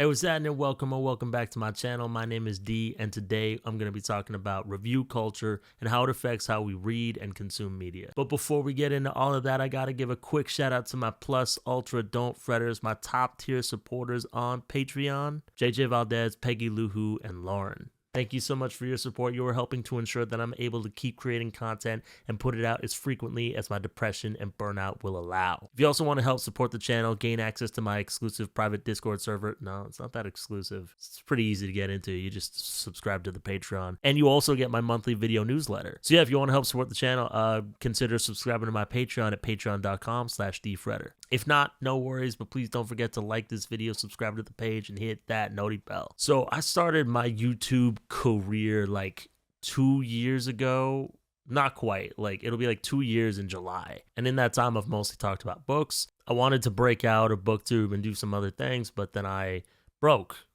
what's happening? Welcome back to my channel. My name is D, and today I'm going to be talking about review culture and how it affects how we read and consume media. But before we get into all of that, I got to give a quick shout out to my Plus Ultra Don't Fretters, my top tier supporters on Patreon, JJ Valdez, Peggy Luhu, and Lauren. Thank you so much for your support. You are helping to ensure that I'm able to keep creating content and put it out as frequently as my depression and burnout will allow. If you also want to help support the channel, gain access to my exclusive private Discord server. No, it's not that exclusive. It's pretty easy to get into. You just subscribe to the Patreon. And you also get my monthly video newsletter. So yeah, if you want to help support the channel, consider subscribing to my Patreon at patreon.com/dfretter. If not, no worries, but please don't forget to like this video, subscribe to the page, and hit that noti bell. So I started my YouTube career like 2 years ago. Not quite, like it'll be like 2 years in July. And in that time, I've mostly talked about books. I wanted to break out of BookTube and do some other things, but then I broke.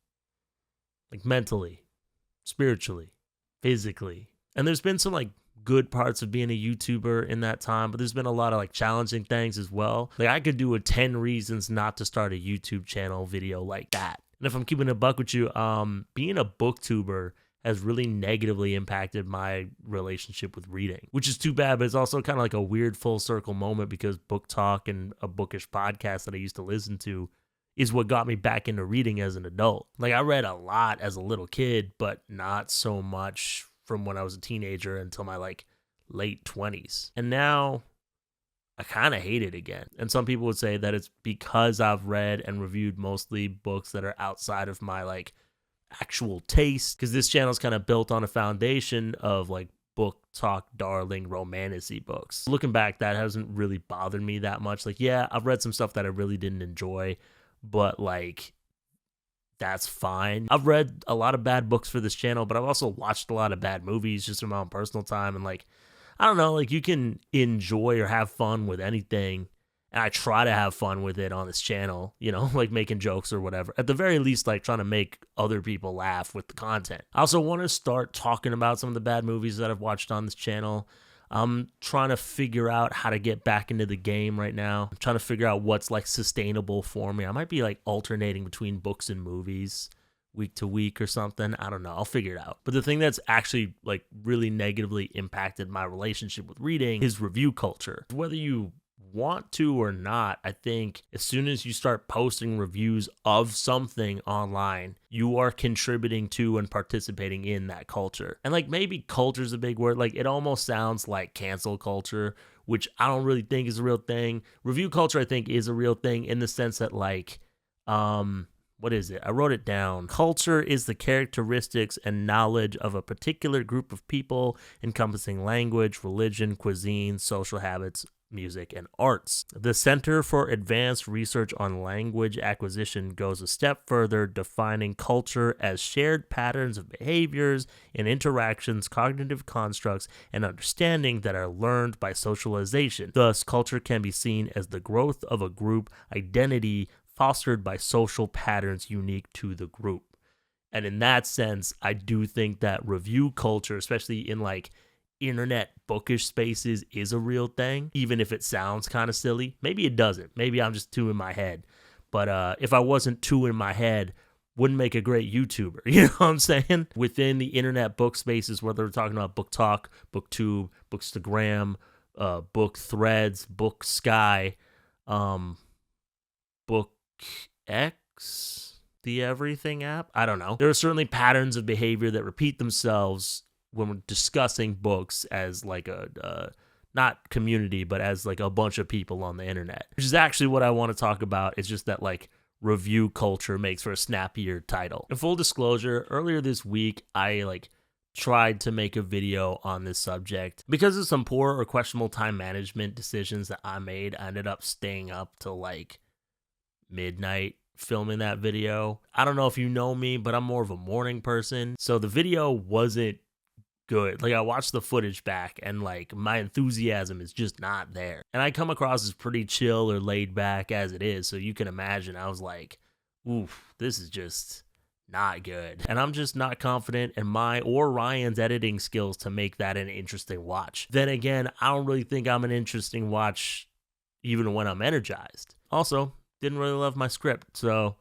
Like mentally, spiritually, physically. And there's been some like good parts of being a YouTuber in that time, but there's been a lot of like challenging things as well. Like I could do a 10 reasons not to start a YouTube channel video like that. And if I'm keeping a buck with you, being a booktuber has really negatively impacted my relationship with reading, which is too bad, but it's also kind of like a weird full circle moment because Book Talk and a bookish podcast that I used to listen to is what got me back into reading as an adult. Like I read a lot as a little kid, but not so much from when I was a teenager until my like late 20s. And now I kind of hate it again. And some people would say that it's because I've read and reviewed mostly books that are outside of my like actual taste, because this channel is kind of built on a foundation of like book talk darling romantic-y books. Looking back, that hasn't really bothered me that much. Like yeah, I've read some stuff that I really didn't enjoy, but like that's fine. I've read a lot of bad books for this channel, but I've also watched a lot of bad movies just in my own personal time. And like, I don't know, like you can enjoy or have fun with anything. And I try to have fun with it on this channel, you know, like making jokes or whatever. At the very least, like trying to make other people laugh with the content. I also want to start talking about some of the bad movies that I've watched on this channel. I'm trying to figure out how to get back into the game right now. I'm trying to figure out what's like sustainable for me. I might be like alternating between books and movies week to week or something. I don't know. I'll figure it out. But the thing that's actually like really negatively impacted my relationship with reading is review culture. Whether you want to or not, I think as soon as you start posting reviews of something online, you are contributing to and participating in that culture. And like maybe culture is a big word. Like it almost sounds like cancel culture, which I don't really think is a real thing. Review culture, I think, is a real thing in the sense that like, what is it? I wrote it down. Culture is the characteristics and knowledge of a particular group of people encompassing language, religion, cuisine, social habits, music, and arts. The Center for Advanced Research on Language Acquisition goes a step further, defining culture as shared patterns of behaviors and interactions, cognitive constructs, and understanding that are learned by socialization. Thus, culture can be seen as the growth of a group identity fostered by social patterns unique to the group. And in that sense, I do think that review culture, especially in like internet bookish spaces, is a real thing, even if it sounds kind of silly. Maybe it doesn't. Maybe I'm just too in my head. But if I wasn't too in my head, wouldn't make a great YouTuber. You know what I'm saying? Within the internet book spaces, whether we're talking about Book Talk, BookTube, Bookstagram, Book Threads, Book Sky, Book X, the everything app. I don't know. There are certainly patterns of behavior that repeat themselves when we're discussing books as like a not community, but as like a bunch of people on the internet, which is actually what I want to talk about. It's just that like review culture makes for a snappier title. In full disclosure, earlier this week, I like tried to make a video on this subject. Because of some poor or questionable time management decisions that I made, I ended up staying up till like midnight filming that video. I don't know if you know me, but I'm more of a morning person. So the video wasn't good. Like I watched the footage back and like my enthusiasm is just not there. And I come across as pretty chill or laid back as it is. So you can imagine I was like, oof, this is just not good. And I'm just not confident in my or Ryan's editing skills to make that an interesting watch. Then again, I don't really think I'm an interesting watch even when I'm energized. Also, didn't really love my script, so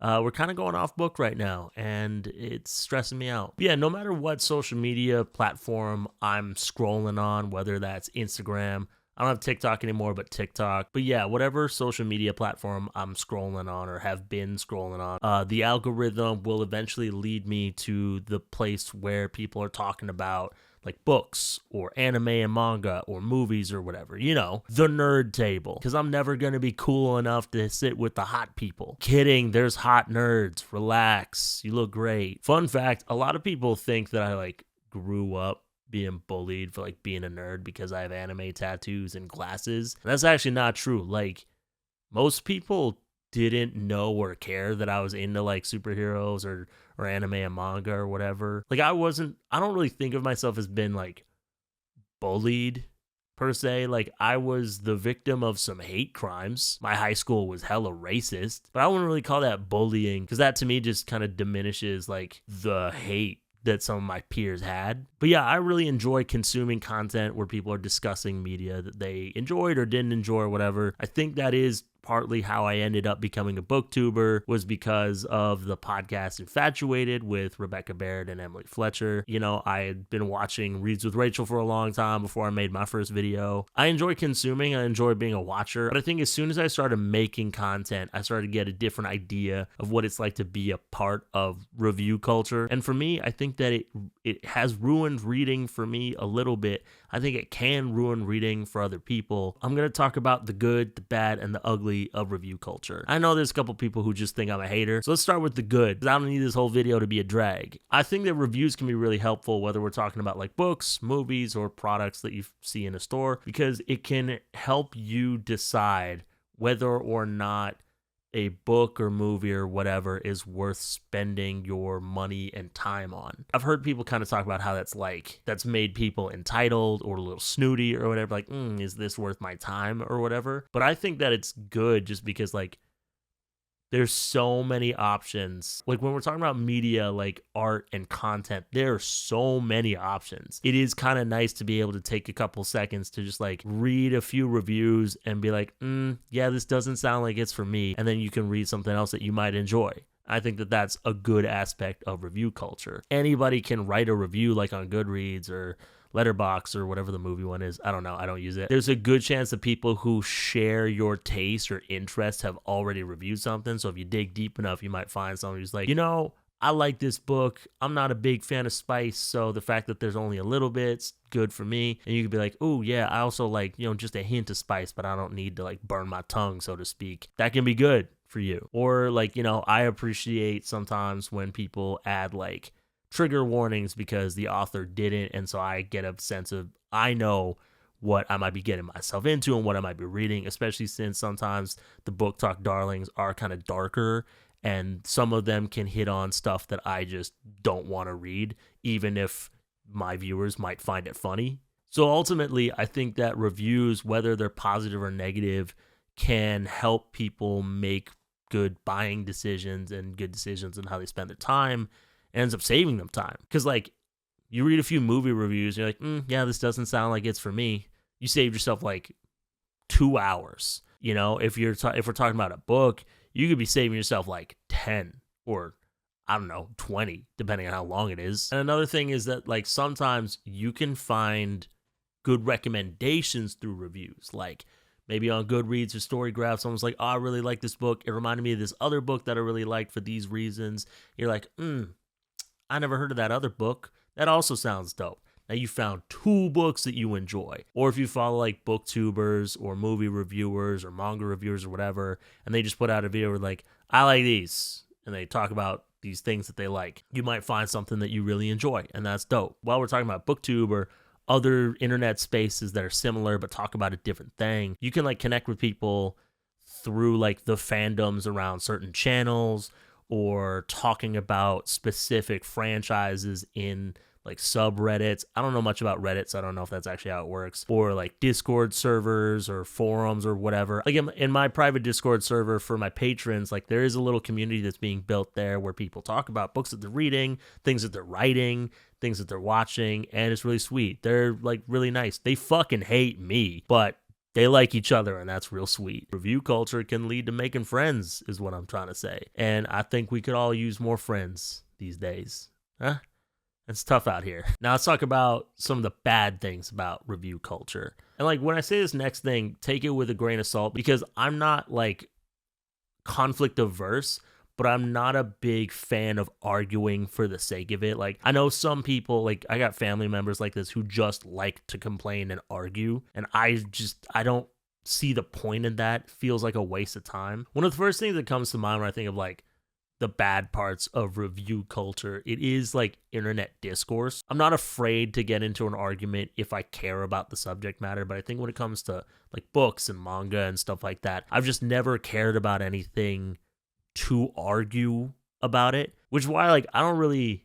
we're kind of going off book right now, and it's stressing me out. Yeah, no matter what social media platform I'm scrolling on, whether that's Instagram, I don't have TikTok anymore, but TikTok. But yeah, whatever social media platform I'm scrolling on or have been scrolling on, the algorithm will eventually lead me to the place where people are talking about like books or anime and manga or movies or whatever, the nerd table. Because I'm never going to be cool enough to sit with the hot people. Kidding, there's hot nerds. Relax, you look great. Fun fact, a lot of people think that I like grew up being bullied for like being a nerd because I have anime tattoos and glasses. That's actually not true. Like, most people didn't know or care that I was into like superheroes or anime and manga or whatever. Like, I don't really think of myself as being like bullied per se. Like, I was the victim of some hate crimes. My high school was hella racist, but I wouldn't really call that bullying, because that to me just kind of diminishes like the hate that some of my peers had. But yeah, I really enjoy consuming content where people are discussing media that they enjoyed or didn't enjoy or whatever. I think that is partly how I ended up becoming a booktuber, was because of the podcast Infatuated with Rebecca Baird and Emily Fletcher. I had been watching Reads with Rachel for a long time before I made my first video. I enjoy consuming, I enjoy being a watcher, but I think as soon as I started making content, I started to get a different idea of what it's like to be a part of review culture. And for me, I think that it has ruined reading for me a little bit. I think it can ruin reading for other people. I'm going to talk about the good, the bad, and the ugly of review culture. I know there's a couple people who just think I'm a hater, so let's start with the good, because I don't need this whole video to be a drag. I think that reviews can be really helpful, whether we're talking about like books, movies, or products that you see in a store, because it can help you decide whether or not a book or movie or whatever is worth spending your money and time on. I've heard people kind of talk about how that's made people entitled or a little snooty or whatever, like, is this worth my time or whatever? But I think that it's good just because like there's so many options. Like when we're talking about media, like art and content, there are so many options. It is kind of nice to be able to take a couple seconds to just like read a few reviews and be like, yeah, this doesn't sound like it's for me. And then you can read something else that you might enjoy. I think that that's a good aspect of review culture. Anybody can write a review like on Goodreads or Letterboxd or whatever the movie one is. I don't know. I don't use it. There's a good chance that people who share your taste or interest have already reviewed something. So if you dig deep enough, you might find someone who's like, I like this book. I'm not a big fan of spice, so the fact that there's only a little bit's good for me. And you could be like, oh yeah, I also like, just a hint of spice, but I don't need to like burn my tongue, so to speak. That can be good for you. Or like, I appreciate sometimes when people add like trigger warnings because the author didn't, and so I get a sense of, I know what I might be getting myself into and what I might be reading, especially since sometimes the book talk darlings are kind of darker, and some of them can hit on stuff that I just don't want to read, even if my viewers might find it funny. So ultimately, I think that reviews, whether they're positive or negative, can help people make good buying decisions and good decisions on how they spend their time. Ends up saving them time, because like you read a few movie reviews and you're like, yeah, this doesn't sound like it's for me. You saved yourself like 2 hours. If we're talking about a book, you could be saving yourself like 10 or I don't know, 20, depending on how long it is. And another thing is that like sometimes you can find good recommendations through reviews. Like maybe on Goodreads or Storygraph, someone's like, oh, I really like this book. It reminded me of this other book that I really liked for these reasons. You're like, I never heard of that other book. That also sounds dope. Now you found 2 books that you enjoy. Or if you follow like booktubers or movie reviewers or manga reviewers or whatever, and they just put out a video where like, I like these, and they talk about these things that they like, you might find something that you really enjoy, and that's dope. While we're talking about booktube or other internet spaces that are similar but talk about a different thing, you can like connect with people through like the fandoms around certain channels, or talking about specific franchises in like subreddits. I don't know much about Reddit, so I don't know if that's actually how it works. Or like Discord servers or forums or whatever. Like in my private Discord server for my patrons, like there is a little community that's being built there where people talk about books that they're reading, things that they're writing, things that they're watching, and it's really sweet. They're like really nice. They fucking hate me, but they like each other, and that's real sweet. Review culture can lead to making friends, is what I'm trying to say. And I think we could all use more friends these days. Huh? It's tough out here. Now let's talk about some of the bad things about review culture. And like when I say this next thing, take it with a grain of salt, because I'm not like conflict averse, but I'm not a big fan of arguing for the sake of it. Like, I know some people, like, I got family members like this who just like to complain and argue, and I don't see the point in that. It feels like a waste of time. One of the first things that comes to mind when I think of, like, the bad parts of review culture, it is, like, internet discourse. I'm not afraid to get into an argument if I care about the subject matter, but I think when it comes to, like, books and manga and stuff like that, I've just never cared about anything to argue about it, which is why, like, I don't really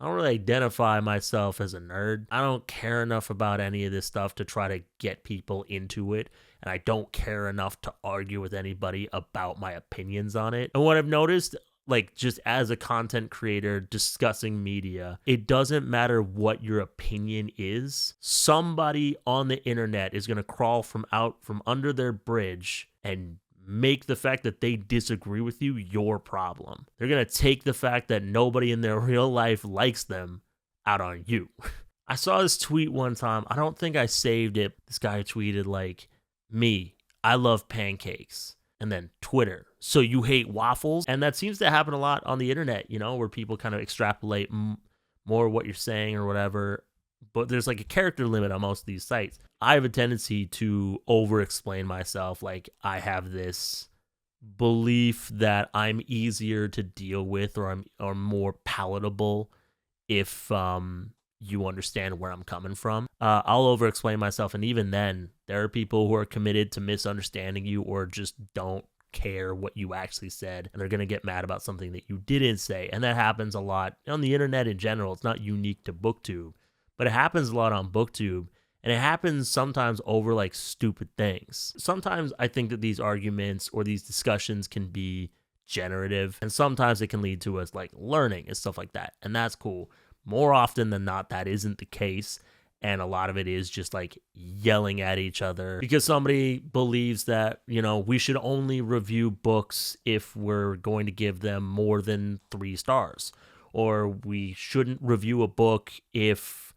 identify myself as a nerd. I don't care enough about any of this stuff to try to get people into it, and I don't care enough to argue with anybody about my opinions on it. And what I've noticed, like, just as a content creator discussing media, it doesn't matter what your opinion is. Somebody on the internet is going to crawl from under their bridge and make the fact that they disagree with you your problem. They're going to take the fact that nobody in their real life likes them out on you. I saw this tweet one time. I don't think I saved it. This guy tweeted, like, me, I love pancakes. And then Twitter, so you hate waffles? And that seems to happen a lot on the internet, you know, where people kind of extrapolate more what you're saying or whatever. But there's like a character limit on most of these sites. I have a tendency to over-explain myself. Like, I have this belief that I'm easier to deal with, or I'm more palatable if you understand where I'm coming from. I'll over-explain myself, and even then, there are people who are committed to misunderstanding you or just don't care what you actually said, and they're going to get mad about something that you didn't say. And that happens a lot on the internet in general. It's not unique to BookTube. But it happens a lot on BookTube, and it happens sometimes over, like, stupid things. Sometimes I think that these arguments or these discussions can be generative, and sometimes it can lead to us, like, learning and stuff like that, and that's cool. More often than not, that isn't the case, and a lot of it is just, like, yelling at each other because somebody believes that, you know, we should only review books if we're going to give them more than 3 stars, or we shouldn't review a book if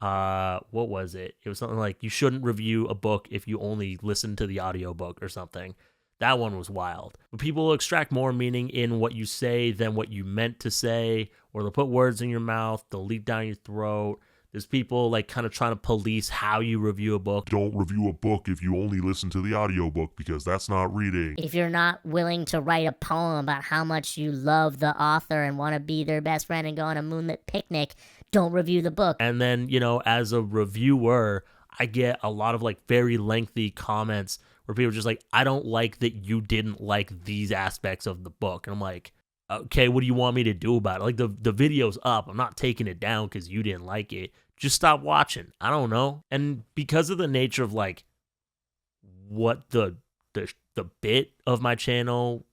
what was it? It was something like, you shouldn't review a book if you only listen to the audiobook or something. That one was wild. But people will extract more meaning in what you say than what you meant to say, or they'll put words in your mouth, they'll leak down your throat. There's people, like, kind of trying to police how you review a book. Don't review a book if you only listen to the audiobook, because that's not reading. If you're not willing to write a poem about how much you love the author and want to be their best friend and go on a moonlit picnic, don't review the book. And then, you know, as a reviewer, I get a lot of, like, very lengthy comments where people are just like, I don't like that you didn't like these aspects of the book. And I'm like, okay, what do you want me to do about it? Like, the video's up. I'm not taking it down because you didn't like it. Just stop watching. I don't know. And because of the nature of, like, what the bit of my channel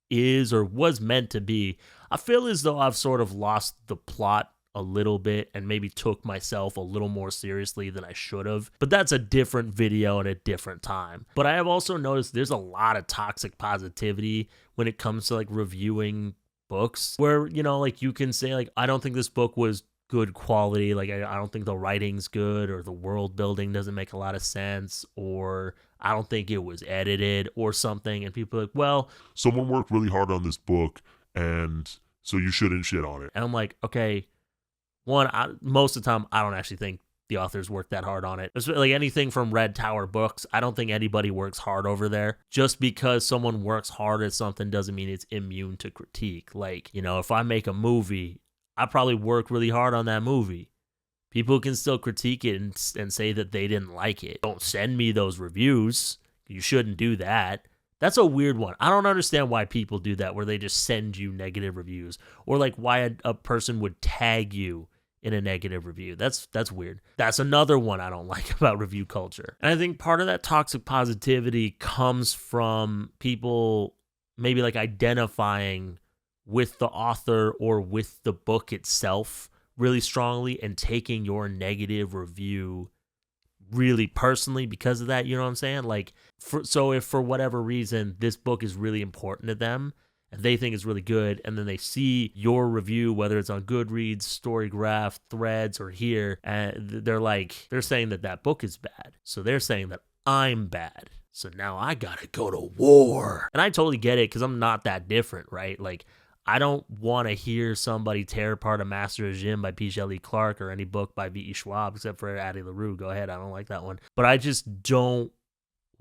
is or was meant to be, I feel as though I've sort of lost the plot a little bit and maybe took myself a little more seriously than I should have. But that's a different video at a different time. But I have also noticed there's a lot of toxic positivity when it comes to, like, reviewing books, where, you know, like, you can say, like, I don't think this book was good quality, like, I don't think the writing's good, or the world building doesn't make a lot of sense, or I don't think it was edited or something, and people are like, well, someone worked really hard on this book, and so you shouldn't shit on it. And I'm like, okay, most of the time, I don't actually think the authors worked that hard on it. It's like anything from Red Tower Books, I don't think anybody works hard over there. Just because someone works hard at something doesn't mean it's immune to critique. Like, you know, if I make a movie, I probably work really hard on that movie. People can still critique it and say that they didn't like it. Don't send me those reviews. You shouldn't do that. That's a weird one. I don't understand why people do that, where they just send you negative reviews, or like why a person would tag you in a negative review. That's weird. That's another one I don't like about review culture. And I think part of that toxic positivity comes from people maybe like identifying with the author or with the book itself really strongly and taking your negative review really personally because of that. You know what I'm saying? Like, so if for whatever reason this book is really important to them and they think it's really good, and then they see your review, whether it's on Goodreads, Storygraph, Threads, or here, and they're saying that that book is bad. So they're saying that I'm bad. So now I gotta go to war. And I totally get it, because I'm not that different, right? Like, I don't want to hear somebody tear apart A Master of Jim by P. Shelley Clark or any book by V.E. Schwab, except for Addie LaRue. Go ahead, I don't like that one. But I just don't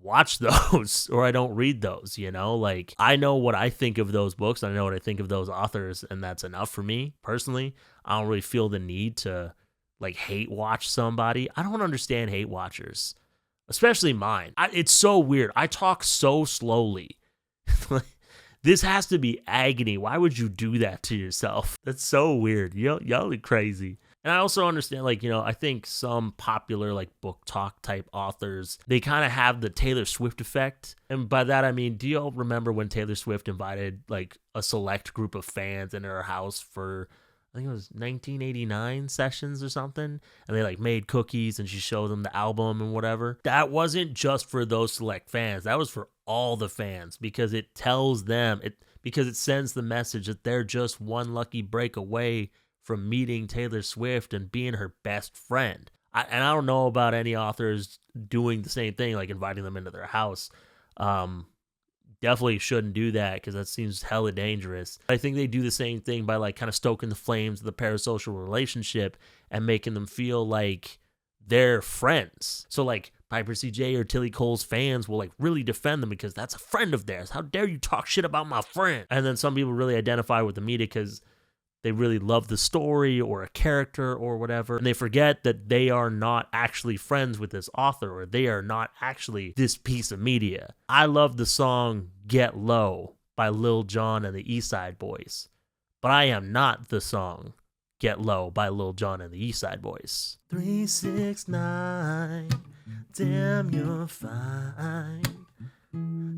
watch those, or I don't read those, you know? Like, I know what I think of those books, I know what I think of those authors, and that's enough for me, personally. I don't really feel the need to, like, hate watch somebody. I don't understand hate watchers, especially mine. It's so weird. I talk so slowly. This has to be agony. Why would you do that to yourself? That's so weird. Y'all are crazy. And I also understand, like, you know, I think some popular, like, book talk type authors, they kind of have the Taylor Swift effect. And by that, I mean, do y'all remember when Taylor Swift invited, like, a select group of fans into her house for, I think it was 1989 sessions or something, and they, like, made cookies and she showed them the album and whatever? That wasn't just for those select fans. That was for all the fans, because it tells them, because it sends the message that they're just one lucky break away from meeting Taylor Swift and being her best friend. And I don't know about any authors doing the same thing, like inviting them into their house. Definitely shouldn't do that, because that seems hella dangerous. I think they do the same thing by, like, kind of stoking the flames of the parasocial relationship and making them feel like they're friends. So, like, Piper C.J. or Tilly Cole's fans will, like, really defend them because that's a friend of theirs. How dare you talk shit about my friend? And then some people really identify with the media because they really love the story or a character or whatever, and they forget that they are not actually friends with this author, or they are not actually this piece of media. I love the song Get Low by Lil Jon and the East Side Boys, but I am not the song Get Low by Lil Jon and the East Side Boys. 369, damn, you're fine.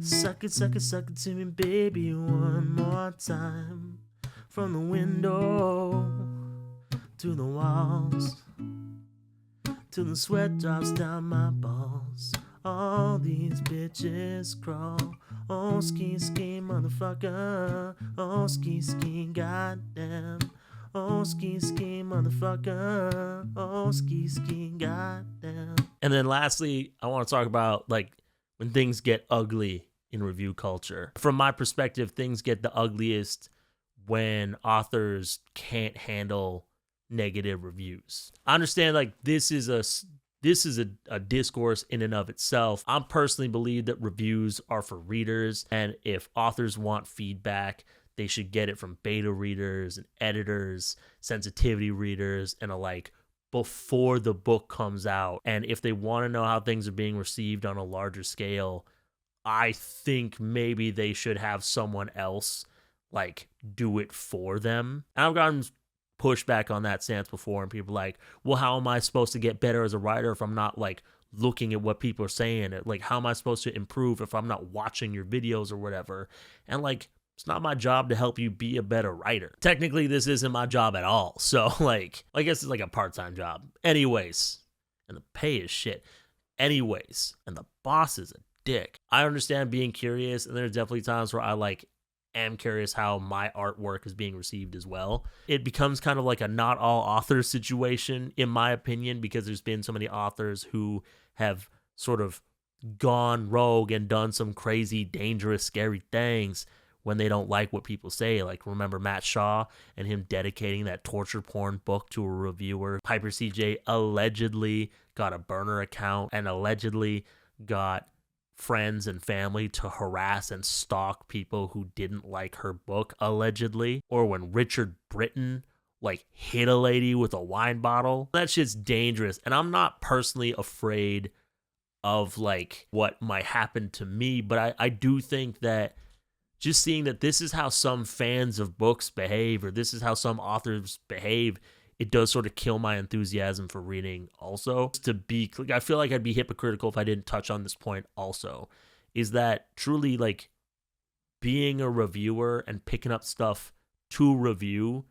Suck it to me, baby, one more time. From the window to the walls, till the sweat drops down my balls. All these bitches crawl. Oh, ski, motherfucker. Oh, ski, goddamn. Oh, ski, motherfucker. Oh, ski, goddamn. And then lastly, I want to talk about, like, when things get ugly in review culture. From my perspective, things get the ugliest when authors can't handle negative reviews. I understand, like, this is a discourse in and of itself. I personally believe that reviews are for readers, and if authors want feedback, they should get it from beta readers and editors, sensitivity readers, and alike before the book comes out. And if they want to know how things are being received on a larger scale, I think maybe they should have someone else, like, do it for them. And I've gotten pushback on that stance before, and people are like, well, how am I supposed to get better as a writer if I'm not, like, looking at what people are saying? Like, how am I supposed to improve if I'm not watching your videos or whatever? And, like, it's not my job to help you be a better writer. Technically, this isn't my job at all. So, like, I guess it's like a part-time job. Anyways, and the pay is shit. Anyways, and the boss is a dick. I understand being curious, and there's definitely times where I, like, am curious how my artwork is being received as well. It becomes kind of like a not all authors situation, in my opinion, because there's been so many authors who have sort of gone rogue and done some crazy, dangerous, scary things when they don't like what people say. Like, remember Matt Shaw and him dedicating that torture porn book to a reviewer? Piper C.J. allegedly got a burner account and allegedly got friends and family to harass and stalk people who didn't like her book, allegedly. Or when Richard Britton, like, hit a lady with a wine bottle. That shit's dangerous, and I'm not personally afraid of, like, what might happen to me, but I do think that just seeing that this is how some fans of books behave, or this is how some authors behave, it does sort of kill my enthusiasm for reading also. I feel like I'd be hypocritical if I didn't touch on this point also, is that truly, like, being a reviewer and picking up stuff to review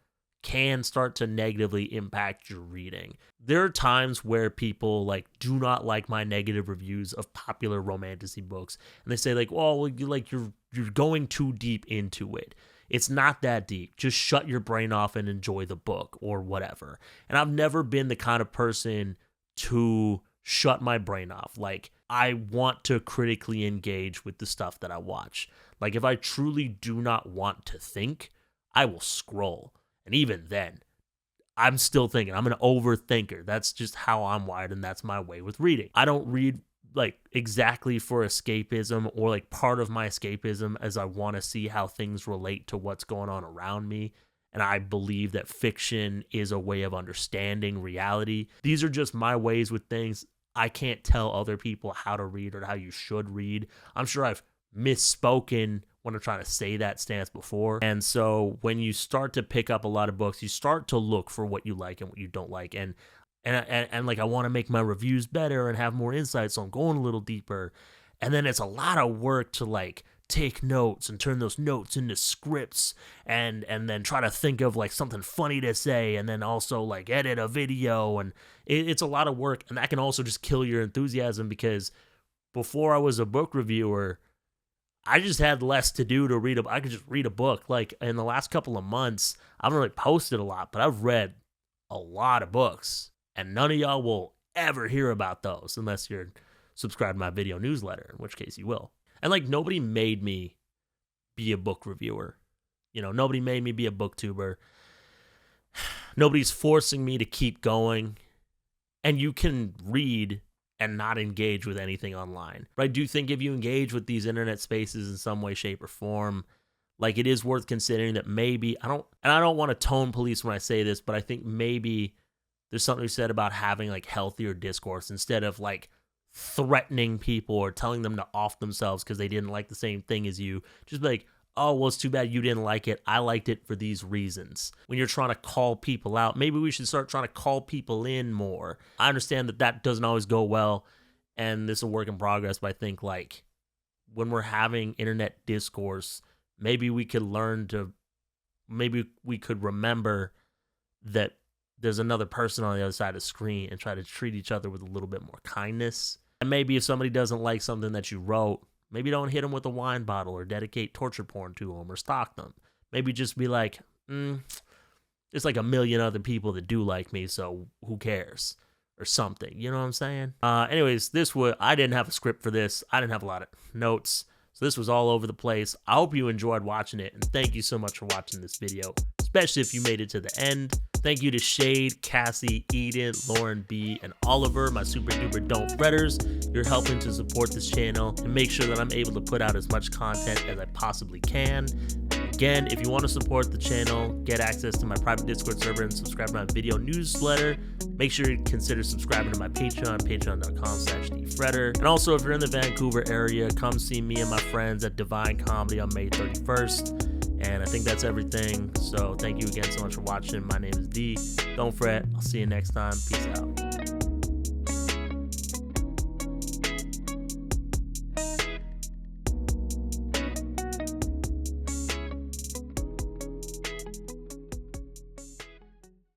can start to negatively impact your reading. There are times where people like do not like my negative reviews of popular romantasy books, and they say like, "Well, you're going too deep into it." It's not that deep. Just shut your brain off and enjoy the book or whatever. And I've never been the kind of person to shut my brain off. Like, I want to critically engage with the stuff that I watch. Like, if I truly do not want to think, I will scroll. And even then, I'm still thinking. I'm an overthinker. That's just how I'm wired, and that's my way with reading. I don't read like exactly for escapism, or like part of my escapism as I want to see how things relate to what's going on around me. And I believe that fiction is a way of understanding reality. These are just my ways with things. I can't tell other people how to read or how you should read. I'm sure I've misspoken when I'm trying to say that stance before. And so when you start to pick up a lot of books, you start to look for what you like and what you don't like. And like, I want to make my reviews better and have more insights, so I'm going a little deeper. And then it's a lot of work to like take notes and turn those notes into scripts, and then try to think of like something funny to say, and then also like edit a video. And it's a lot of work, and that can also just kill your enthusiasm, because before I was a book reviewer, I just had less to do to read. I could just read a book. Like, in the last couple of months, I haven't really posted a lot, but I've read a lot of books, and none of y'all will ever hear about those unless you're subscribed to my video newsletter, in which case you will. And like, nobody made me be a book reviewer. You know, nobody made me be a booktuber. Nobody's forcing me to keep going. And you can read and not engage with anything online. But I do think if you engage with these internet spaces in some way, shape, or form, like, it is worth considering that maybe, I don't want to tone police when I say this, but I think maybe there's something said about having like healthier discourse instead of like threatening people or telling them to off themselves because they didn't like the same thing as you. Just be like, oh, well, it's too bad you didn't like it. I liked it for these reasons. When you're trying to call people out, maybe we should start trying to call people in more. I understand that doesn't always go well, and this is a work in progress, but I think like when we're having internet discourse, maybe we could remember that there's another person on the other side of the screen, and try to treat each other with a little bit more kindness. And maybe if somebody doesn't like something that you wrote, maybe don't hit them with a wine bottle or dedicate torture porn to them or stalk them. Maybe just be like, there's like a million other people that do like me, so who cares? Or something. You know what I'm saying? Anyways, I didn't have a script for this. I didn't have a lot of notes. So this was all over the place. I hope you enjoyed watching it, and thank you so much for watching this video, especially if you made it to the end. Thank you to Shade, Cassie, Eden, Lauren B, and Oliver, my super duper don't fretters. You're helping to support this channel and make sure that I'm able to put out as much content as I possibly can. Again, if you want to support the channel, get access to my private Discord server, and subscribe to my video newsletter, make sure you consider subscribing to my Patreon, patreon.com/dfretter. And also, if you're in the Vancouver area, come see me and my friends at Divine Comedy on May 31st. And I think that's everything. So thank you again so much for watching. My name is D. Don't fret. I'll see you next time. Peace out.